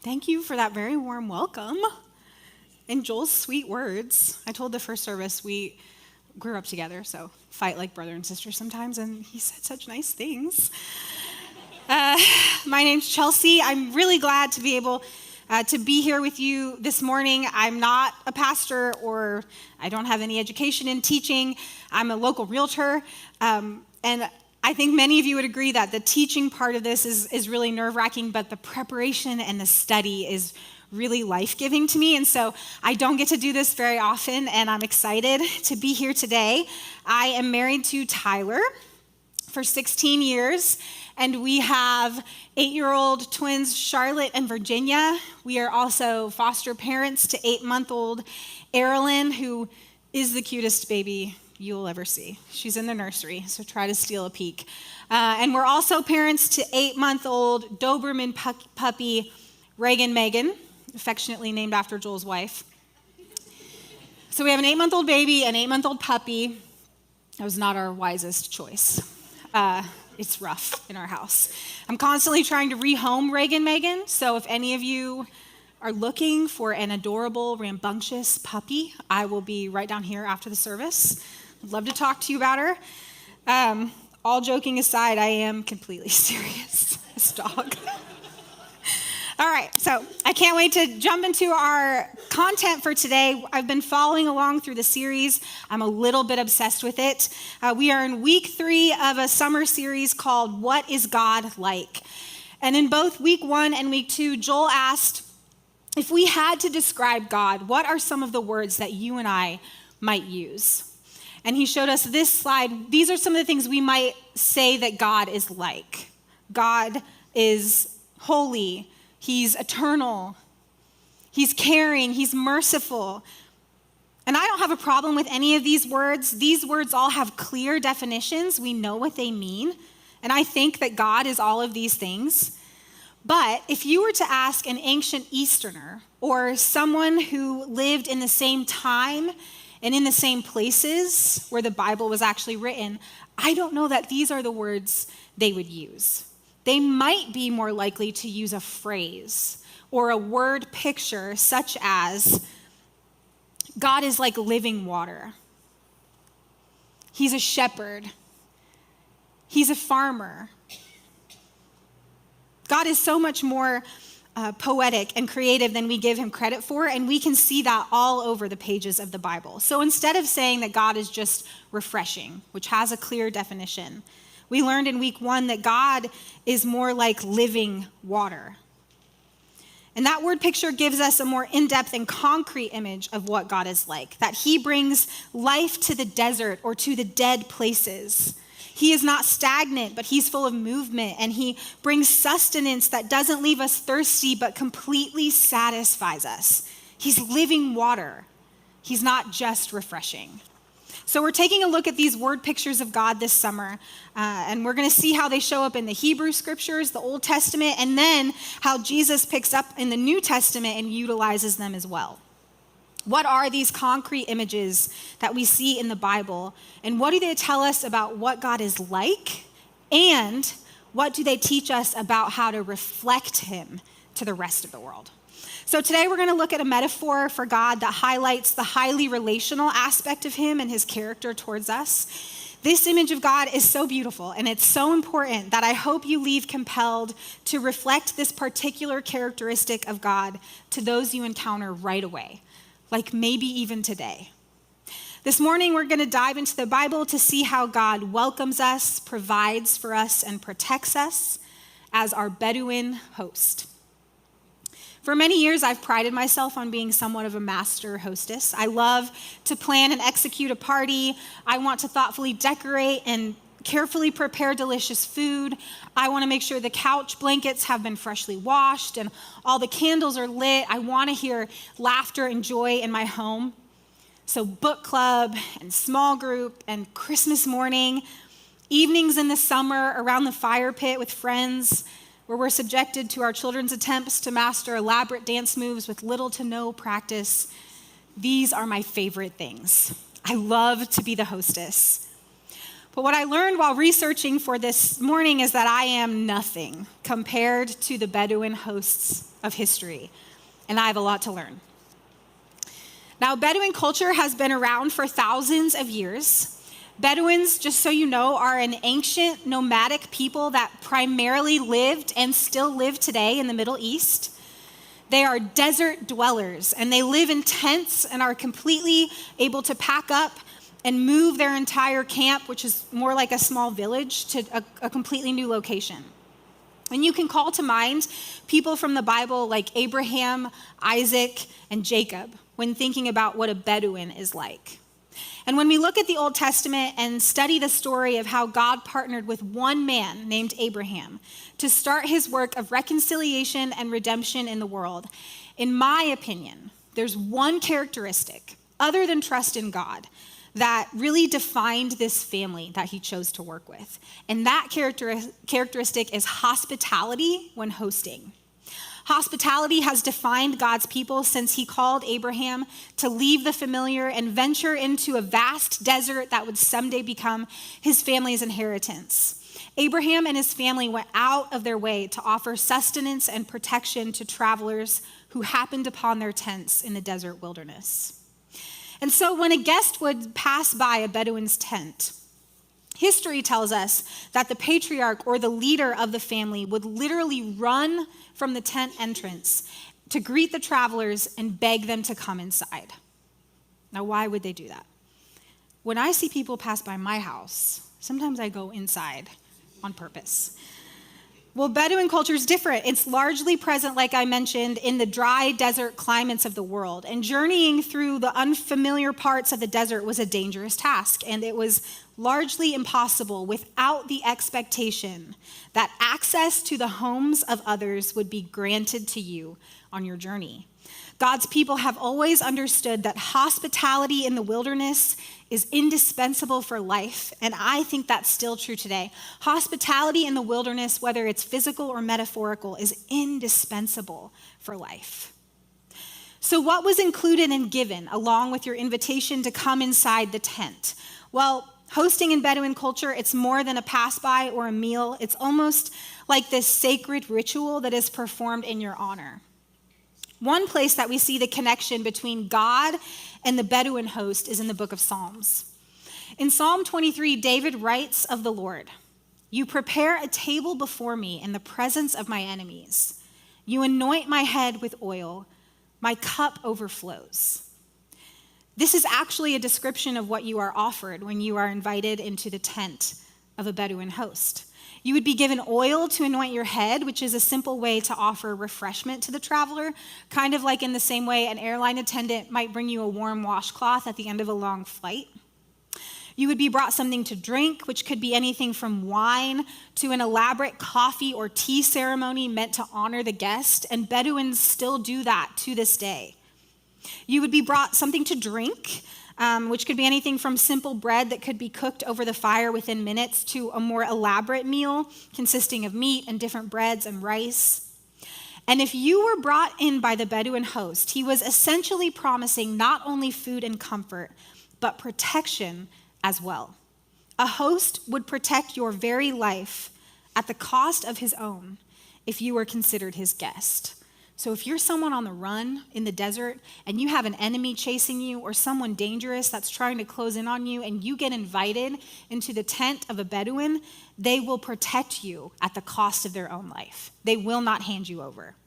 Thank you for that very warm welcome and Joel's sweet words. I told the first service we grew up together, so fight like brother and sister sometimes, and he said such nice things. My name's Chelsea. I'm really glad to be able to be here with you this morning. I'm not a pastor or I don't have any education in teaching. I'm a local realtor, and I think many of you would agree that the teaching part of this is really nerve-wracking, but the preparation and the study is really life-giving to me, and so I don't get to do this very often, and I'm excited to be here today. I am married to Tyler for 16 years, and we have 8-year-old twins, Charlotte and Virginia. We are also foster parents to 8-month-old Erilyn, who is the cutest baby you'll ever see. She's in the nursery, so try to steal a peek. And we're also parents to 8-month-old Doberman puppy Reagan Megan, affectionately named after Joel's wife. So we have an 8-month-old baby, an 8-month-old puppy. That was not our wisest choice. It's rough in our house. I'm constantly trying to rehome Reagan Megan, so if any of you are looking for an adorable, rambunctious puppy, I will be right down here after the service. I'd love to talk to you about her. All joking aside, I am completely serious. This dog. All right, so I can't wait to jump into our content for today. I've been following along through the series. I'm a little bit obsessed with it. We are in week 3 of a summer series called What is God Like? And in both week 1 and week 2, Joel asked, if we had to describe God, what are some of the words that you and I might use? And he showed us this slide. These are some of the things we might say that God is like. God is holy. He's eternal. He's caring. He's merciful. And I don't have a problem with any of these words. These words all have clear definitions. We know what they mean. And I think that God is all of these things. But if you were to ask an ancient Easterner or someone who lived in the same time and in the same places where the Bible was actually written, I don't know that these are the words they would use. They might be more likely to use a phrase or a word picture such as, God is like living water. He's a shepherd. He's a farmer. God is so much more poetic and creative than we give him credit for, and we can see that all over the pages of the Bible. So instead of saying that God is just refreshing, which has a clear definition, we learned in week 1 that God is more like living water. And that word picture gives us a more in-depth and concrete image of what God is like, that he brings life to the desert or to the dead places. He is not stagnant, but he's full of movement, and he brings sustenance that doesn't leave us thirsty, but completely satisfies us. He's living water. He's not just refreshing. So we're taking a look at these word pictures of God this summer, and we're going to see how they show up in the Hebrew scriptures, the Old Testament, and then how Jesus picks up in the New Testament and utilizes them as well. What are these concrete images that we see in the Bible, and what do they tell us about what God is like, and what do they teach us about how to reflect him to the rest of the world? So today we're going to look at a metaphor for God that highlights the highly relational aspect of him and his character towards us. This image of God is so beautiful, and it's so important that I hope you leave compelled to reflect this particular characteristic of God to those you encounter right away, like maybe even today. This morning, we're going to dive into the Bible to see how God welcomes us, provides for us, and protects us as our Bedouin host. For many years, I've prided myself on being somewhat of a master hostess. I love to plan and execute a party. I want to thoughtfully decorate and carefully prepare delicious food. I want to make sure the couch blankets have been freshly washed and all the candles are lit. I want to hear laughter and joy in my home. So book club and small group and Christmas morning, evenings in the summer around the fire pit with friends, where we're subjected to our children's attempts to master elaborate dance moves with little to no practice. These are my favorite things. I love to be the hostess. But what I learned while researching for this morning is that I am nothing compared to the Bedouin hosts of history, and I have a lot to learn. Now, Bedouin culture has been around for thousands of years. Bedouins, just so you know, are an ancient nomadic people that primarily lived and still live today in the Middle East. They are desert dwellers, and they live in tents and are completely able to pack up and move their entire camp, which is more like a small village, to a completely new location. And you can call to mind people from the Bible like Abraham, Isaac, and Jacob when thinking about what a Bedouin is like. And when we look at the Old Testament and study the story of how God partnered with one man named Abraham to start his work of reconciliation and redemption in the world, in my opinion, there's one characteristic, other than trust in God, that really defined this family that he chose to work with. And that characteristic is hospitality when hosting. Hospitality has defined God's people since he called Abraham to leave the familiar and venture into a vast desert that would someday become his family's inheritance. Abraham and his family went out of their way to offer sustenance and protection to travelers who happened upon their tents in the desert wilderness. And so when a guest would pass by a Bedouin's tent, history tells us that the patriarch or the leader of the family would literally run from the tent entrance to greet the travelers and beg them to come inside. Now, why would they do that? When I see people pass by my house, sometimes I go inside on purpose. Well, Bedouin culture is different. It's largely present, like I mentioned, in the dry desert climates of the world. And journeying through the unfamiliar parts of the desert was a dangerous task. And it was largely impossible without the expectation that access to the homes of others would be granted to you on your journey. God's people have always understood that hospitality in the wilderness is indispensable for life, and I think that's still true today. Hospitality in the wilderness, whether it's physical or metaphorical, is indispensable for life. So what was included and given along with your invitation to come inside the tent? Well, hosting in Bedouin culture, it's more than a pass-by or a meal. It's almost like this sacred ritual that is performed in your honor. One place that we see the connection between God and the Bedouin host is in the book of Psalms. In Psalm 23, David writes of the Lord, "You prepare a table before me in the presence of my enemies. You anoint my head with oil. My cup overflows." This is actually a description of what you are offered when you are invited into the tent of a Bedouin host. You would be given oil to anoint your head, which is a simple way to offer refreshment to the traveler, kind of like in the same way an airline attendant might bring you a warm washcloth at the end of a long flight. You would be brought something to drink, which could be anything from wine to an elaborate coffee or tea ceremony meant to honor the guest, and Bedouins still do that to this day. You would be brought something to drink, which could be anything from simple bread that could be cooked over the fire within minutes to a more elaborate meal consisting of meat and different breads and rice. And if you were brought in by the Bedouin host, he was essentially promising not only food and comfort, but protection as well. A host would protect your very life at the cost of his own if you were considered his guest. So if you're someone on the run in the desert and you have an enemy chasing you or someone dangerous that's trying to close in on you and you get invited into the tent of a Bedouin, they will protect you at the cost of their own life. They will not hand you over.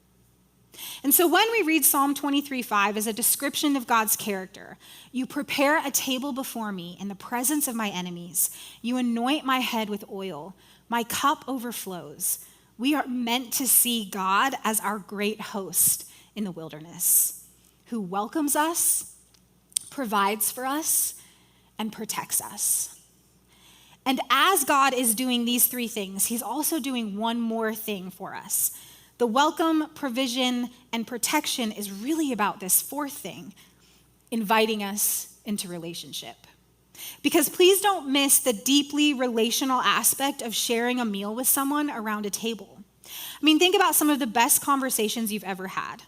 And so when we read Psalm 23:5 as a description of God's character, "You prepare a table before me in the presence of my enemies. You anoint my head with oil. My cup overflows." We are meant to see God as our great host in the wilderness, who welcomes us, provides for us, and protects us. And as God is doing these three things, he's also doing one more thing for us. The welcome, provision, and protection is really about this fourth thing, inviting us into relationship. Because please don't miss the deeply relational aspect of sharing a meal with someone around a table. I mean, think about some of the best conversations you've ever had.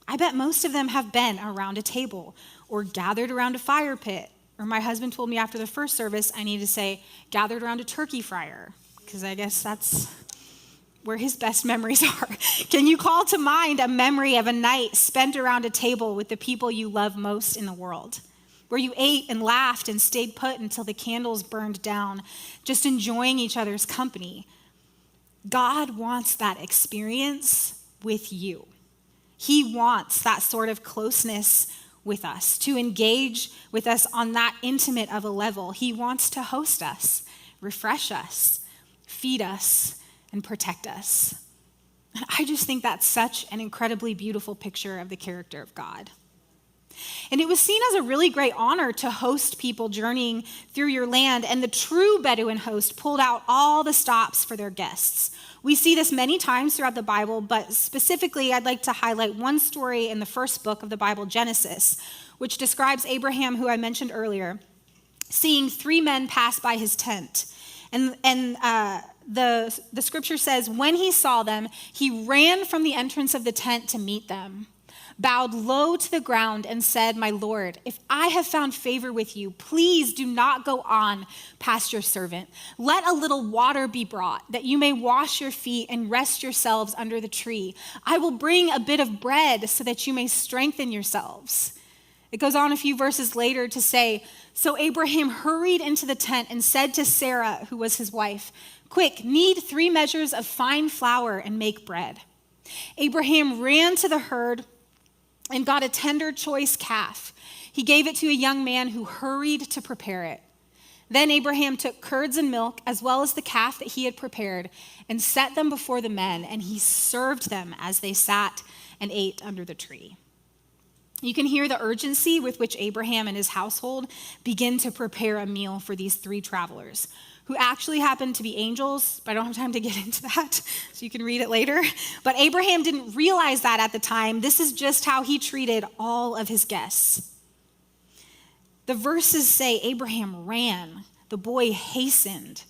I bet most of them have been around a table or gathered around a fire pit Or my husband told me after the first service, I need to say, gathered around a turkey fryer, because I guess that's where his best memories are. Can you call to mind a memory of a night spent around a table with the people you love most in the world, where you ate and laughed and stayed put until the candles burned down, just enjoying each other's company? God wants that experience with you. He wants that sort of closeness with us, to engage with us on that intimate of a level. He wants to host us, refresh us, feed us, and protect us. And I just think that's such an incredibly beautiful picture of the character of God. And it was seen as a really great honor to host people journeying through your land, and the true Bedouin host pulled out all the stops for their guests. We see this many times throughout the Bible, but specifically I'd like to highlight one story in the first book of the Bible, Genesis, which describes Abraham, who I mentioned earlier, seeing 3 men pass by his tent. And the scripture says, when he saw them, he ran from the entrance of the tent to meet them, bowed low to the ground and said, "My Lord, if I have found favor with you, please do not go on past your servant. Let a little water be brought, that you may wash your feet and rest yourselves under the tree. I will bring a bit of bread so that you may strengthen yourselves." It goes on a few verses later to say, so Abraham hurried into the tent and said to Sarah, who was his wife, "Quick, knead 3 measures of fine flour and make bread." Abraham ran to the herd and got a tender, choice calf. He gave it to a young man who hurried to prepare it. Then Abraham took curds and milk, as well as the calf that he had prepared, and set them before the men, and he served them as they sat and ate under the tree. You can hear the urgency with which Abraham and his household begin to prepare a meal for these 3 travelers, who actually happened to be angels, but I don't have time to get into that, so you can read it later. But Abraham didn't realize that at the time. This is just how he treated all of his guests. The verses say Abraham ran, the boy hastened.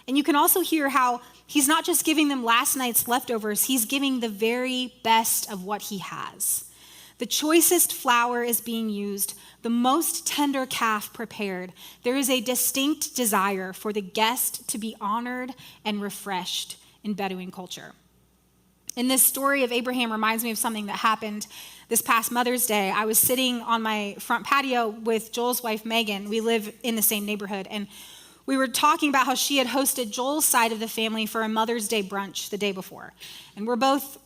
And you can also hear how he's not just giving them last night's leftovers, he's giving the very best of what he has. The choicest flour is being used, the most tender calf prepared. There is a distinct desire for the guest to be honored and refreshed in Bedouin culture. And this story of Abraham reminds me of something that happened this past Mother's Day. I was sitting on my front patio with Joel's wife, Megan. We live in the same neighborhood. And we were talking about how she had hosted Joel's side of the family for a Mother's Day brunch the day before. And we're both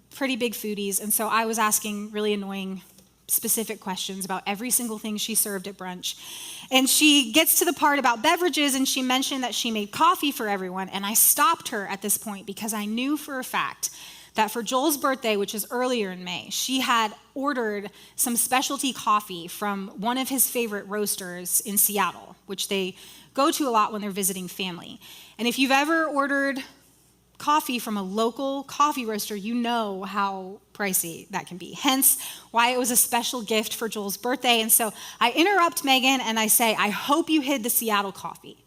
pretty big foodies, and so I was asking really annoying, specific questions about every single thing she served at brunch. And she gets to the part about beverages, and she mentioned that she made coffee for everyone, and I stopped her at this point because I knew for a fact that for Joel's birthday, which is earlier in May, she had ordered some specialty coffee from one of his favorite roasters in Seattle, which they go to a lot when they're visiting family. And if you've ever ordered coffee from a local coffee roaster, you know how pricey that can be. Hence why it was a special gift for Joel's birthday. And so I interrupt Megan and I say, "I hope you hid the Seattle coffee."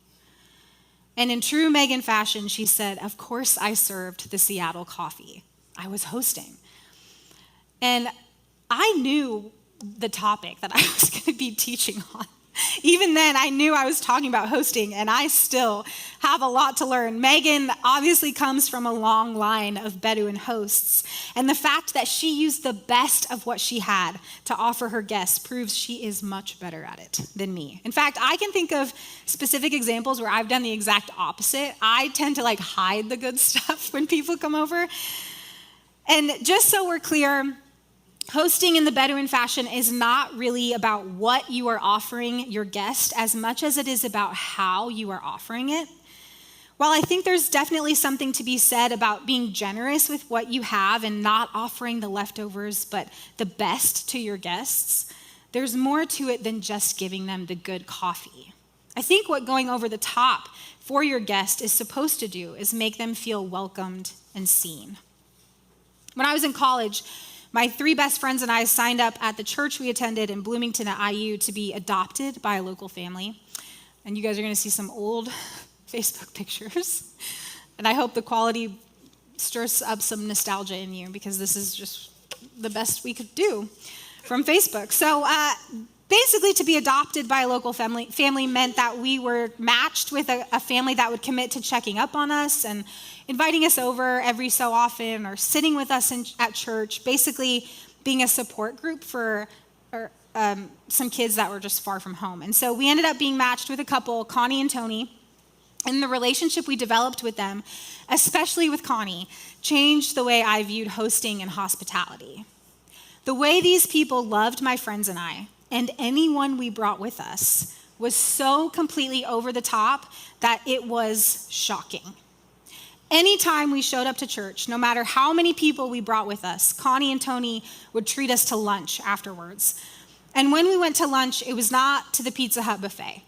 And in true Megan fashion, she said, "Of course I served the Seattle coffee. I was hosting." And I knew the topic that I was going to be teaching on. Even then, I knew I was talking about hosting, and I still have a lot to learn. Megan obviously comes from a long line of Bedouin hosts, and the fact that she used the best of what she had to offer her guests proves she is much better at it than me. In fact, I can think of specific examples where I've done the exact opposite. I tend to hide the good stuff when people come over. And just so we're clear, hosting in the Bedouin fashion is not really about what you are offering your guest as much as it is about how you are offering it. While I think there's definitely something to be said about being generous with what you have and not offering the leftovers, but the best to your guests, there's more to it than just giving them the good coffee. I think what going over the top for your guest is supposed to do is make them feel welcomed and seen. When I was in college, my 3 best friends and I signed up at the church we attended in Bloomington at IU to be adopted by a local family. And you guys are going to see some old Facebook pictures. And I hope the quality stirs up some nostalgia in you, because this is just the best we could do from Facebook. So Basically, to be adopted by a local family meant that we were matched with a family that would commit to checking up on us and inviting us over every so often or sitting with us at church, basically being a support group for some kids that were just far from home. And so we ended up being matched with a couple, Connie and Tony, and the relationship we developed with them, especially with Connie, changed the way I viewed hosting and hospitality. The way these people loved my friends and anyone we brought with us was so completely over the top that it was shocking. Anytime we showed up to church, no matter how many people we brought with us, Connie and Tony would treat us to lunch afterwards. And when we went to lunch, it was not to the Pizza Hut buffet.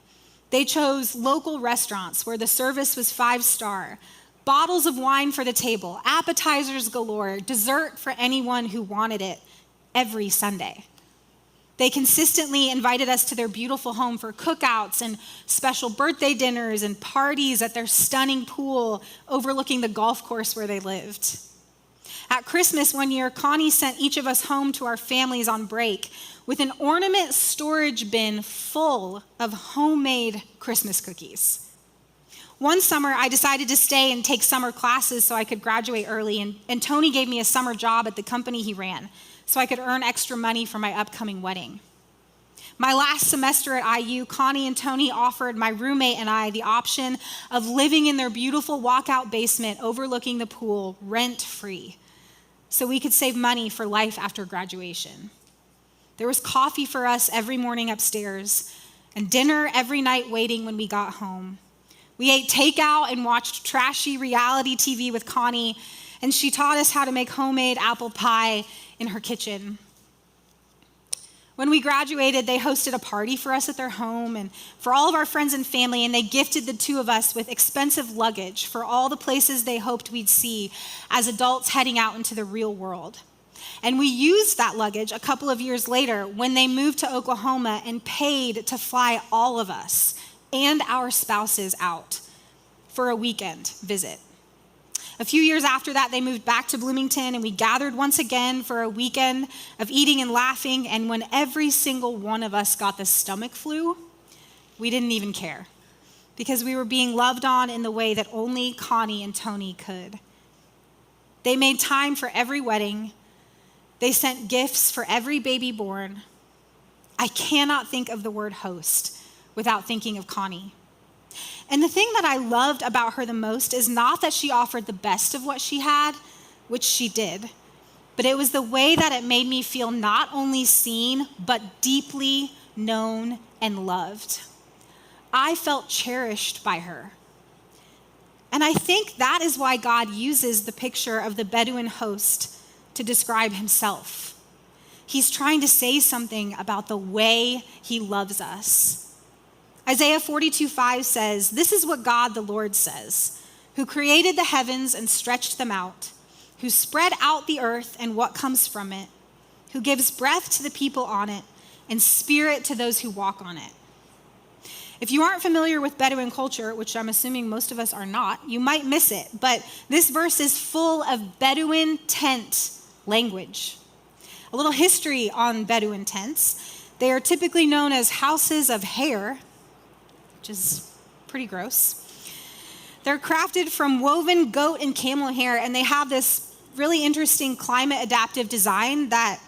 They chose local restaurants where the service was 5-star, bottles of wine for the table, appetizers galore, dessert for anyone who wanted it every Sunday. They consistently invited us to their beautiful home for cookouts and special birthday dinners and parties at their stunning pool overlooking the golf course where they lived. At Christmas one year, Connie sent each of us home to our families on break with an ornament storage bin full of homemade Christmas cookies. One summer, I decided to stay and take summer classes so I could graduate early, and Tony gave me a summer job at the company he ran, so I could earn extra money for my upcoming wedding. My last semester at IU, Connie and Tony offered my roommate and I the option of living in their beautiful walkout basement overlooking the pool rent-free, so we could save money for life after graduation. There was coffee for us every morning upstairs and dinner every night waiting when we got home. We ate takeout and watched trashy reality TV with Connie, and she taught us how to make homemade apple pie in her kitchen. When we graduated, they hosted a party for us at their home and for all of our friends and family, and they gifted the two of us with expensive luggage for all the places they hoped we'd see as adults heading out into the real world. And we used that luggage a couple of years later when they moved to Oklahoma and paid to fly all of us and our spouses out for a weekend visit. A few years after that, they moved back to Bloomington, and we gathered once again for a weekend of eating and laughing, and when every single one of us got the stomach flu, we didn't even care, because we were being loved on in the way that only Connie and Tony could. They made time for every wedding. They sent gifts for every baby born. I cannot think of the word host without thinking of Connie. And the thing that I loved about her the most is not that she offered the best of what she had, which she did, but it was the way that it made me feel not only seen, but deeply known and loved. I felt cherished by her. And I think that is why God uses the picture of the Bedouin host to describe himself. He's trying to say something about the way he loves us. Isaiah 42:5 says, "This is what God the Lord says, who created the heavens and stretched them out, who spread out the earth and what comes from it, who gives breath to the people on it and spirit to those who walk on it." If you aren't familiar with Bedouin culture, which I'm assuming most of us are not, you might miss it, but this verse is full of Bedouin tent language. A little history on Bedouin tents. They are typically known as houses of hair, which is pretty gross. They're crafted from woven goat and camel hair, and they have this really interesting climate adaptive design that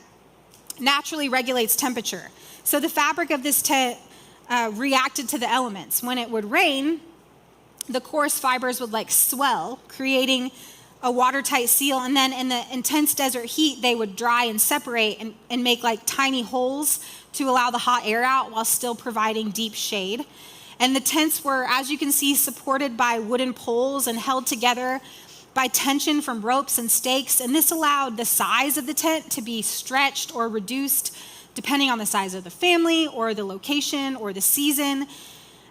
naturally regulates temperature. So the fabric of this tent reacted to the elements. When it would rain, the coarse fibers would swell, creating a watertight seal, and then in the intense desert heat, they would dry and separate and make tiny holes to allow the hot air out while still providing deep shade. And the tents were, as you can see, supported by wooden poles and held together by tension from ropes and stakes. And this allowed the size of the tent to be stretched or reduced depending on the size of the family or the location or the season.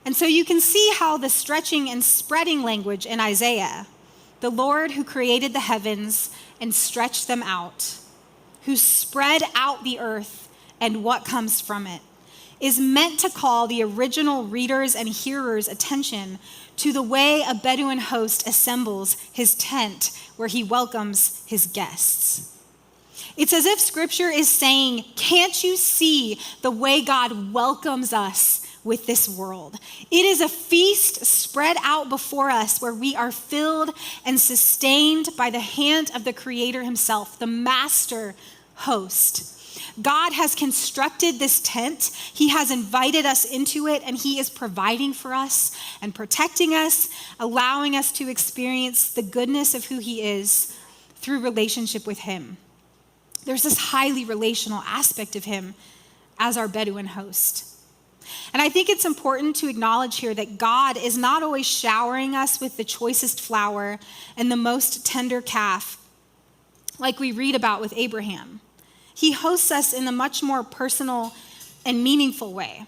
And so you can see how the stretching and spreading language in Isaiah, the Lord who created the heavens and stretched them out, who spread out the earth and what comes from it, is meant to call the original readers and hearers' attention to the way a Bedouin host assembles his tent where he welcomes his guests. It's as if Scripture is saying, can't you see the way God welcomes us with this world? It is a feast spread out before us where we are filled and sustained by the hand of the Creator himself, the master host. God has constructed this tent. He has invited us into it, and he is providing for us and protecting us, allowing us to experience the goodness of who he is through relationship with him. There's this highly relational aspect of him as our Bedouin host. And I think it's important to acknowledge here that God is not always showering us with the choicest flour and the most tender calf like we read about with Abraham. He hosts us in a much more personal and meaningful way.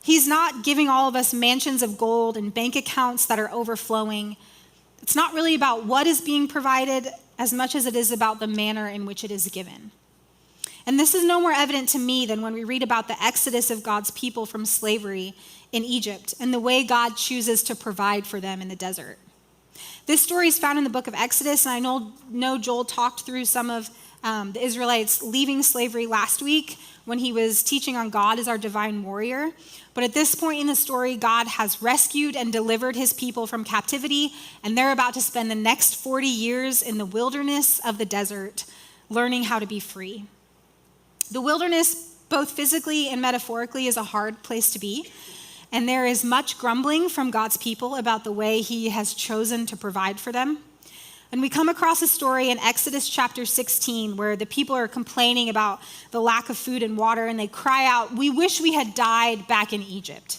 He's not giving all of us mansions of gold and bank accounts that are overflowing. It's not really about what is being provided as much as it is about the manner in which it is given. And this is no more evident to me than when we read about the exodus of God's people from slavery in Egypt and the way God chooses to provide for them in the desert. This story is found in the book of Exodus, and I know Joel talked through some of the Israelites leaving slavery last week when he was teaching on God as our divine warrior. But at this point in the story, God has rescued and delivered his people from captivity, and they're about to spend the next 40 years in the wilderness of the desert, learning how to be free. The wilderness, both physically and metaphorically, is a hard place to be, and there is much grumbling from God's people about the way he has chosen to provide for them. And we come across a story in Exodus chapter 16 where the people are complaining about the lack of food and water, and they cry out, "We wish we had died back in Egypt,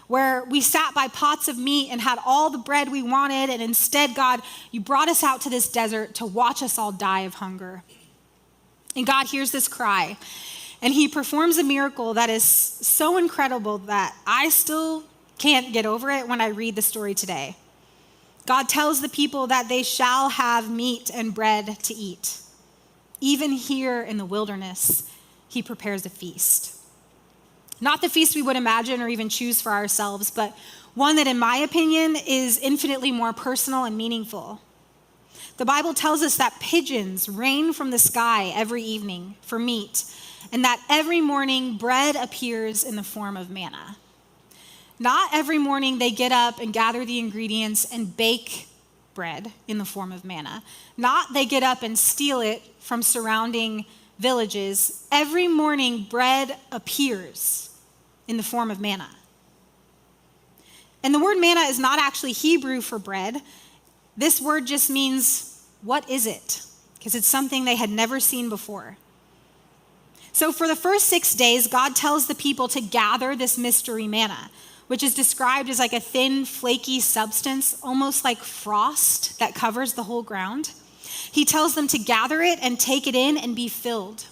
where we sat by pots of meat and had all the bread we wanted, and instead, God, you brought us out to this desert to watch us all die of hunger." And God hears this cry, and he performs a miracle that is so incredible that I still can't get over it when I read the story today. God tells the people that they shall have meat and bread to eat. Even here in the wilderness, he prepares a feast. Not the feast we would imagine or even choose for ourselves, but one that, in my opinion, is infinitely more personal and meaningful. The Bible tells us that pigeons rain from the sky every evening for meat, and that every morning bread appears in the form of manna. Not every morning they get up and gather the ingredients and bake bread in the form of manna. Not they get up and steal it from surrounding villages. Every morning bread appears in the form of manna. And the word manna is not actually Hebrew for bread. This word just means, what is it? Because it's something they had never seen before. So for the first 6 days, God tells the people to gather this mystery manna, which is described as like a thin, flaky substance, almost like frost that covers the whole ground. He tells them to gather it and take it in and be filled.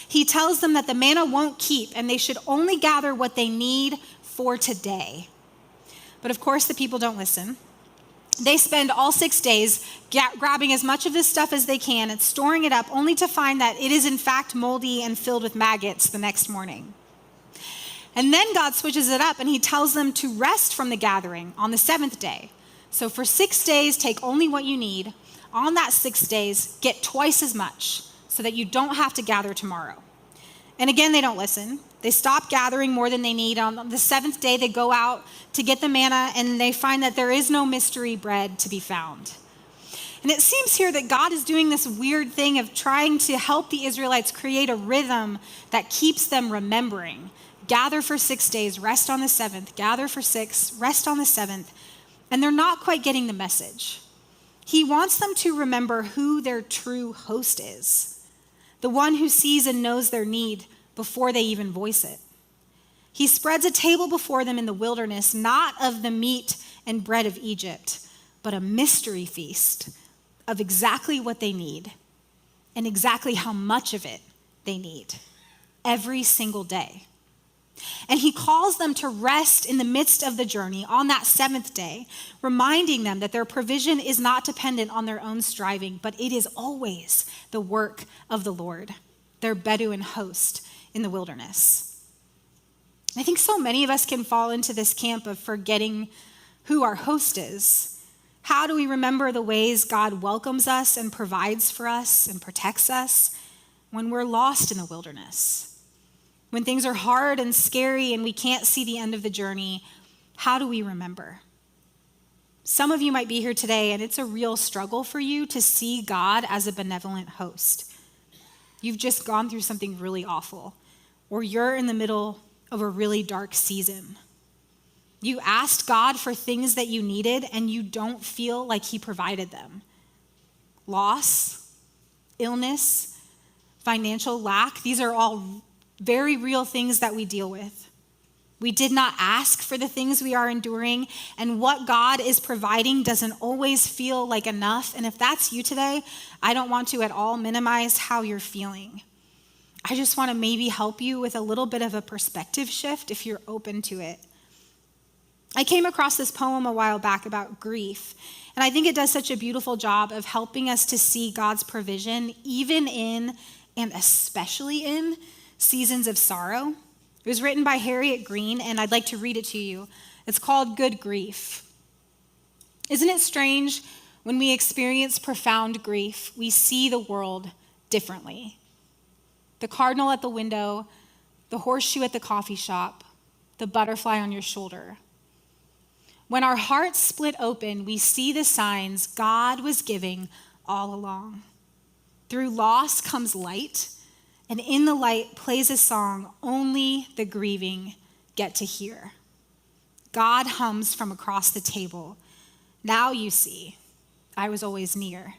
He tells them that the manna won't keep and they should only gather what they need for today. But of course, the people don't listen. They spend all 6 days grabbing as much of this stuff as they can and storing it up, only to find that it is in fact moldy and filled with maggots the next morning. And then God switches it up and he tells them to rest from the gathering on the 7th day. So for 6 days, take only what you need. On that 6 days, get twice as much so that you don't have to gather tomorrow. And again, they don't listen. They stop gathering more than they need. On the 7th day, they go out to get the manna and they find that there is no mystery bread to be found. And it seems here that God is doing this weird thing of trying to help the Israelites create a rhythm that keeps them remembering. Gather for 6 days, rest on the 7th, gather for 6, rest on the 7th, and they're not quite getting the message. He wants them to remember who their true host is, the one who sees and knows their need before they even voice it. He spreads a table before them in the wilderness, not of the meat and bread of Egypt, but a mystery feast of exactly what they need and exactly how much of it they need every single day. And he calls them to rest in the midst of the journey on that 7th day, reminding them that their provision is not dependent on their own striving, but it is always the work of the Lord, their Bedouin host in the wilderness. I think so many of us can fall into this camp of forgetting who our host is. How do we remember the ways God welcomes us and provides for us and protects us? when we're lost in the wilderness? When things are hard and scary and we can't see the end of the journey, how do we remember? Some of you might be here today and it's a real struggle for you to see God as a benevolent host. You've just gone through something really awful, or you're in the middle of a really dark season. You asked God for things that you needed and you don't feel like he provided them. Loss, illness, financial lack, these are all very real things that we deal with. We did not ask for the things we are enduring, and what God is providing doesn't always feel like enough. And if that's you today, I don't want to at all minimize how you're feeling. I just want to maybe help you with a little bit of a perspective shift if you're open to it. I came across this poem a while back about grief, and I think it does such a beautiful job of helping us to see God's provision even in, and especially in, seasons of sorrow. It was written by Harriet Green, and I'd like to read it to you. It's called Good Grief. Isn't it strange when we experience profound grief, we see the world differently? The cardinal at the window, the horseshoe at the coffee shop, the butterfly on your shoulder. When our hearts split open, we see the signs God was giving all along. Through loss comes light, and in the light plays a song only the grieving get to hear. God hums from across the table. Now you see, I was always near.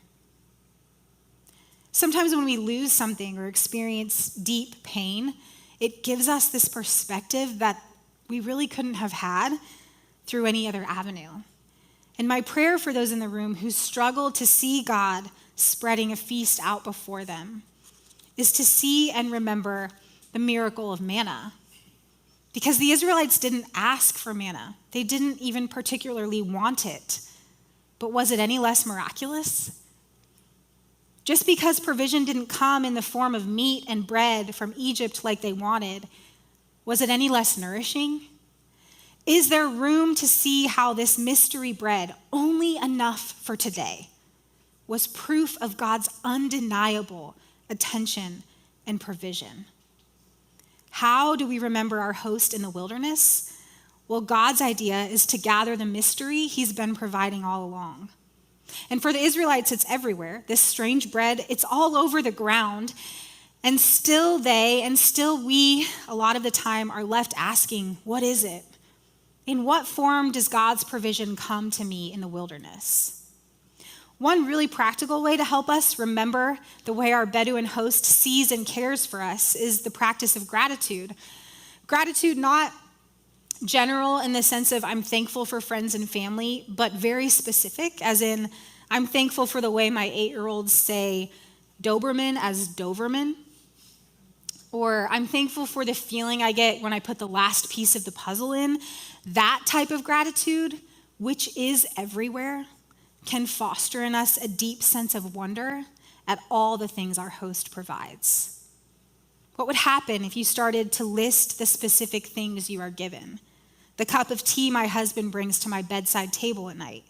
Sometimes when we lose something or experience deep pain, it gives us this perspective that we really couldn't have had through any other avenue. And my prayer for those in the room who struggle to see God spreading a feast out before them is to see and remember the miracle of manna. Because the Israelites didn't ask for manna. They didn't even particularly want it. But was it any less miraculous? Just because provision didn't come in the form of meat and bread from Egypt like they wanted, was it any less nourishing? Is there room to see how this mystery bread, only enough for today, was proof of God's undeniable attention and provision? How do we remember our host in the wilderness? Well, God's idea is to gather the mystery he's been providing all along. And for the Israelites, it's everywhere. This strange bread, it's all over the ground. And still they, and still we, a lot of the time, are left asking, what is it? In what form does God's provision come to me in the wilderness? One really practical way to help us remember the way our Bedouin host sees and cares for us is the practice of gratitude. Gratitude, not general in the sense of I'm thankful for friends and family, but very specific, as in I'm thankful for the way my 8-year-olds say Doberman as Doverman. Or I'm thankful for the feeling I get when I put the last piece of the puzzle in. That type of gratitude, which is everywhere, can foster in us a deep sense of wonder at all the things our host provides. What would happen if you started to list the specific things you are given? The cup of tea my husband brings to my bedside table at night.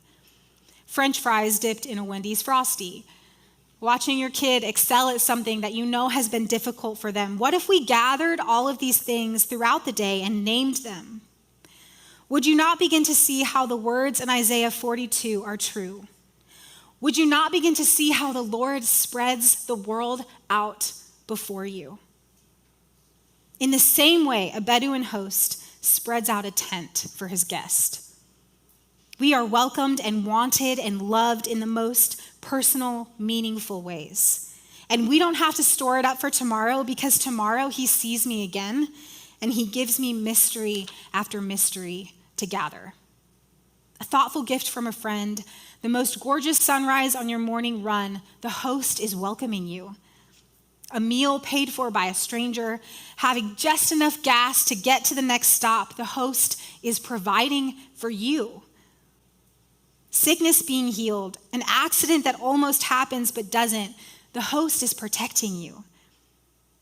French fries dipped in a Wendy's Frosty. Watching your kid excel at something that you know has been difficult for them. What if we gathered all of these things throughout the day and named them? Would you not begin to see how the words in Isaiah 42 are true? Would you not begin to see how the Lord spreads the world out before you? In the same way, a Bedouin host spreads out a tent for his guest. We are welcomed and wanted and loved in the most personal, meaningful ways. And we don't have to store it up for tomorrow, because tomorrow he sees me again and he gives me mystery after mystery to gather. A thoughtful gift from a friend, the most gorgeous sunrise on your morning run, the host is welcoming you. A meal paid for by a stranger, having just enough gas to get to the next stop, the host is providing for you. Sickness being healed, an accident that almost happens but doesn't, the host is protecting you.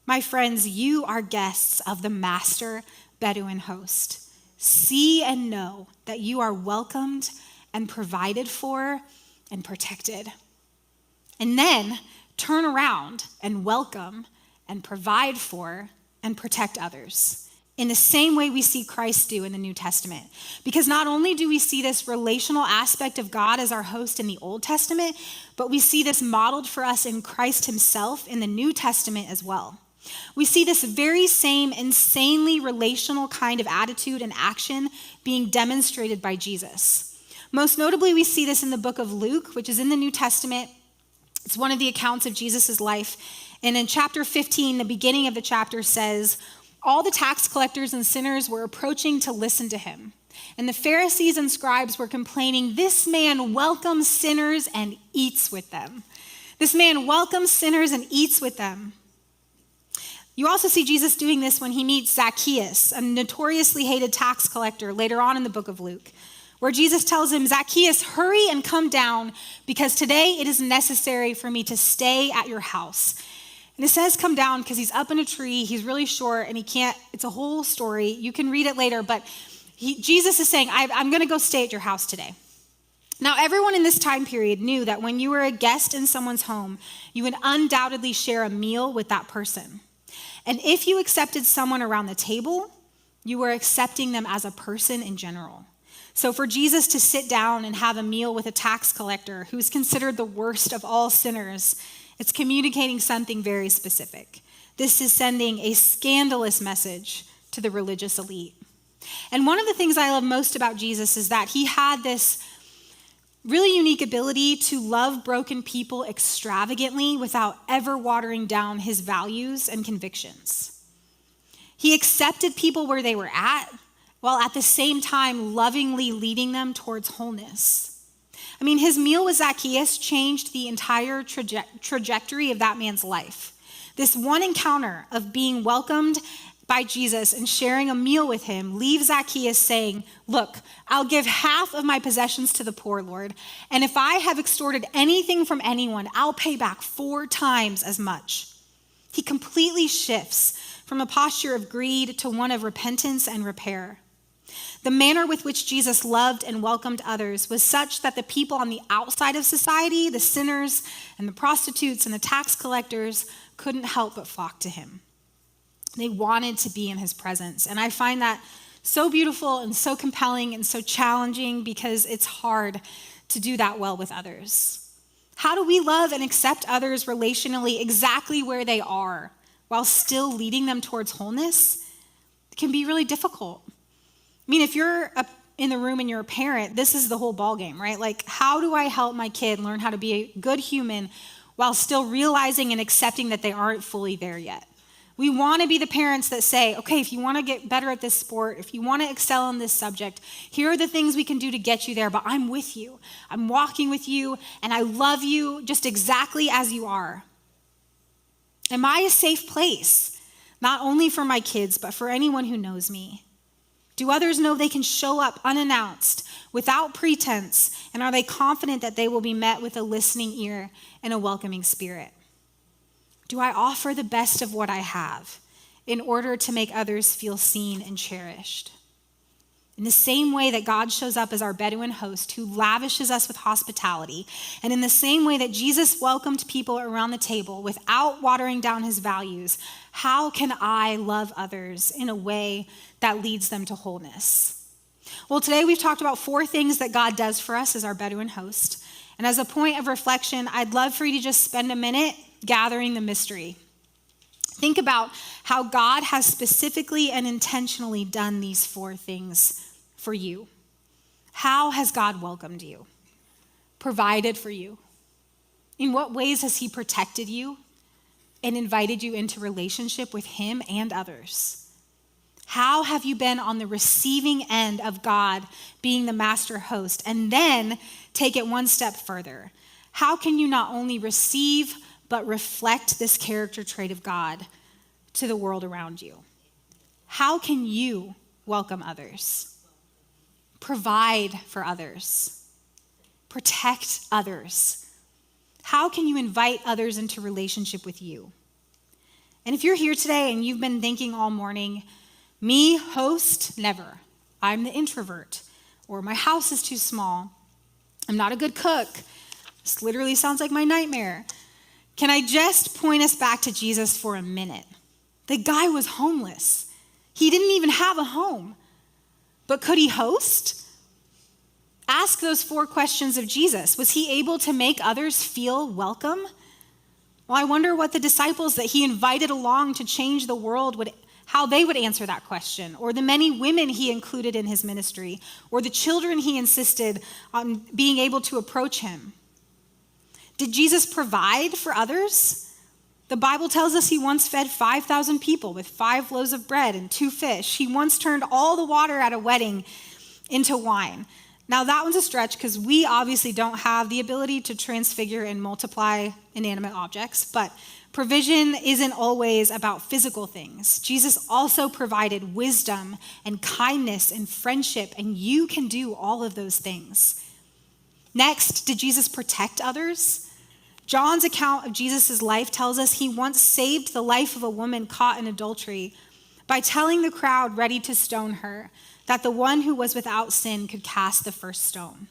My friends, you are guests of the master Bedouin host. See and know that you are welcomed and provided for and protected. And then turn around and welcome and provide for and protect others in the same way we see Christ do in the New Testament. Because not only do we see this relational aspect of God as our host in the Old Testament, but we see this modeled for us in Christ himself in the New Testament as well. We see this very same insanely relational kind of attitude and action being demonstrated by Jesus. Most notably, we see this in the book of Luke, which is in the New Testament. It's one of the accounts of Jesus' life. And in chapter 15, the beginning of the chapter says, all the tax collectors and sinners were approaching to listen to him. And the Pharisees and scribes were complaining, this man welcomes sinners and eats with them. This man welcomes sinners and eats with them. You also see Jesus doing this when he meets Zacchaeus, a notoriously hated tax collector, later on in the book of Luke, where Jesus tells him, Zacchaeus, hurry and come down, because today it is necessary for me to stay at your house. And it says come down because he's up in a tree, he's really short, and he can't, it's a whole story. You can read it later, but Jesus is saying, I'm going to go stay at your house today. Now, everyone in this time period knew that when you were a guest in someone's home, you would undoubtedly share a meal with that person. And if you accepted someone around the table, you were accepting them as a person in general. So for Jesus to sit down and have a meal with a tax collector who's considered the worst of all sinners, it's communicating something very specific. This is sending a scandalous message to the religious elite. And one of the things I love most about Jesus is that he had this really unique ability to love broken people extravagantly without ever watering down his values and convictions. He accepted people where they were at, while at the same time lovingly leading them towards wholeness. I mean, his meal with Zacchaeus changed the entire trajectory of that man's life. This one encounter of being welcomed by Jesus and sharing a meal with him leaves Zacchaeus saying, look, I'll give half of my possessions to the poor, Lord, and if I have extorted anything from anyone, I'll pay back 4 times as much. He completely shifts from a posture of greed to one of repentance and repair. The manner with which Jesus loved and welcomed others was such that the people on the outside of society, the sinners and the prostitutes and the tax collectors, couldn't help but flock to him. They wanted to be in his presence. And I find that so beautiful and so compelling and so challenging because it's hard to do that well with others. How do we love and accept others relationally exactly where they are while still leading them towards wholeness? It can be really difficult. I mean, if you're in the room and you're a parent, this is the whole ballgame, right? Like, how do I help my kid learn how to be a good human while still realizing and accepting that they aren't fully there yet? We want to be the parents that say, okay, if you want to get better at this sport, if you want to excel in this subject, here are the things we can do to get you there, but I'm with you. I'm walking with you, and I love you just exactly as you are. Am I a safe place, not only for my kids, but for anyone who knows me? Do others know they can show up unannounced, without pretense, and are they confident that they will be met with a listening ear and a welcoming spirit? Do I offer the best of what I have in order to make others feel seen and cherished? In the same way that God shows up as our Bedouin host who lavishes us with hospitality, and in the same way that Jesus welcomed people around the table without watering down his values, how can I love others in a way that leads them to wholeness? Well, today we've talked about 4 things that God does for us as our Bedouin host. And as a point of reflection, I'd love for you to just spend a minute gathering the mystery. Think about how God has specifically and intentionally done these 4 things for you. How has God welcomed you? Provided for you? In what ways has he protected you and invited you into relationship with him and others? How have you been on the receiving end of God being the master host? And then take it one step further. How can you not only receive but reflect this character trait of God to the world around you? How can you welcome others? Provide for others? Protect others? How can you invite others into relationship with you? And if you're here today and you've been thinking all morning, me, host, never. I'm the introvert. Or my house is too small. I'm not a good cook. This literally sounds like my nightmare. Can I just point us back to Jesus for a minute? The guy was homeless. He didn't even have a home. But could he host? Ask those 4 questions of Jesus. Was he able to make others feel welcome? Well, I wonder what the disciples that he invited along to change the world how they would answer that question, or the many women he included in his ministry, or the children he insisted on being able to approach him. Did Jesus provide for others? The Bible tells us he once fed 5,000 people with 5 loaves of bread and 2 fish. He once turned all the water at a wedding into wine. Now that one's a stretch because we obviously don't have the ability to transfigure and multiply inanimate objects, but provision isn't always about physical things. Jesus also provided wisdom and kindness and friendship, and you can do all of those things. Next, did Jesus protect others? John's account of Jesus' life tells us he once saved the life of a woman caught in adultery by telling the crowd ready to stone her that the one who was without sin could cast the first stone.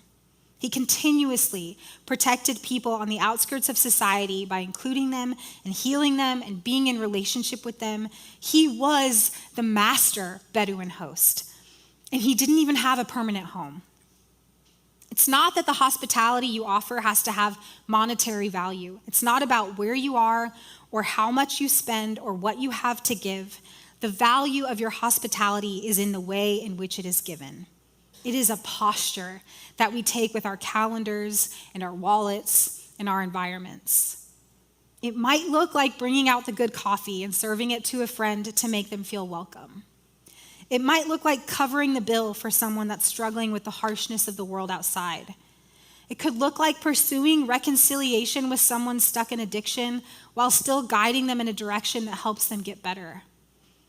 He continuously protected people on the outskirts of society by including them and healing them and being in relationship with them. He was the master Bedouin host, and he didn't even have a permanent home. It's not that the hospitality you offer has to have monetary value. It's not about where you are or how much you spend or what you have to give. The value of your hospitality is in the way in which it is given. It is a posture that we take with our calendars and our wallets and our environments. It might look like bringing out the good coffee and serving it to a friend to make them feel welcome. It might look like covering the bill for someone that's struggling with the harshness of the world outside. It could look like pursuing reconciliation with someone stuck in addiction while still guiding them in a direction that helps them get better.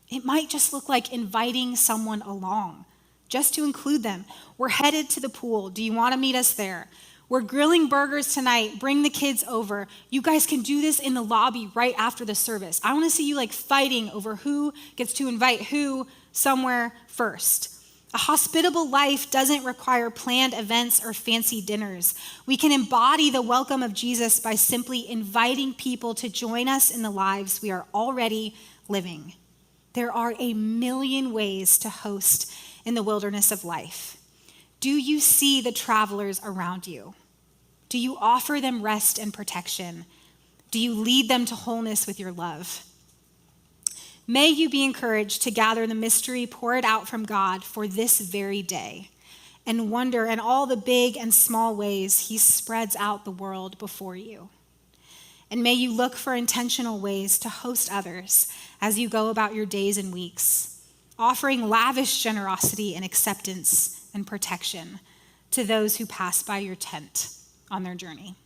It might just look like inviting someone along, just to include them. We're headed to the pool. Do you want to meet us there? We're grilling burgers tonight. Bring the kids over. You guys can do this in the lobby right after the service. I want to see you fighting over who gets to invite who somewhere first. A hospitable life doesn't require planned events or fancy dinners. We can embody the welcome of Jesus by simply inviting people to join us in the lives we are already living. There are a million ways to host in the wilderness of life. Do you see the travelers around you? Do you offer them rest and protection? Do you lead them to wholeness with your love? May you be encouraged to gather the mystery poured out from God for this very day and wonder in all the big and small ways he spreads out the world before you. And may you look for intentional ways to host others as you go about your days and weeks, offering lavish generosity and acceptance and protection to those who pass by your tent on their journey.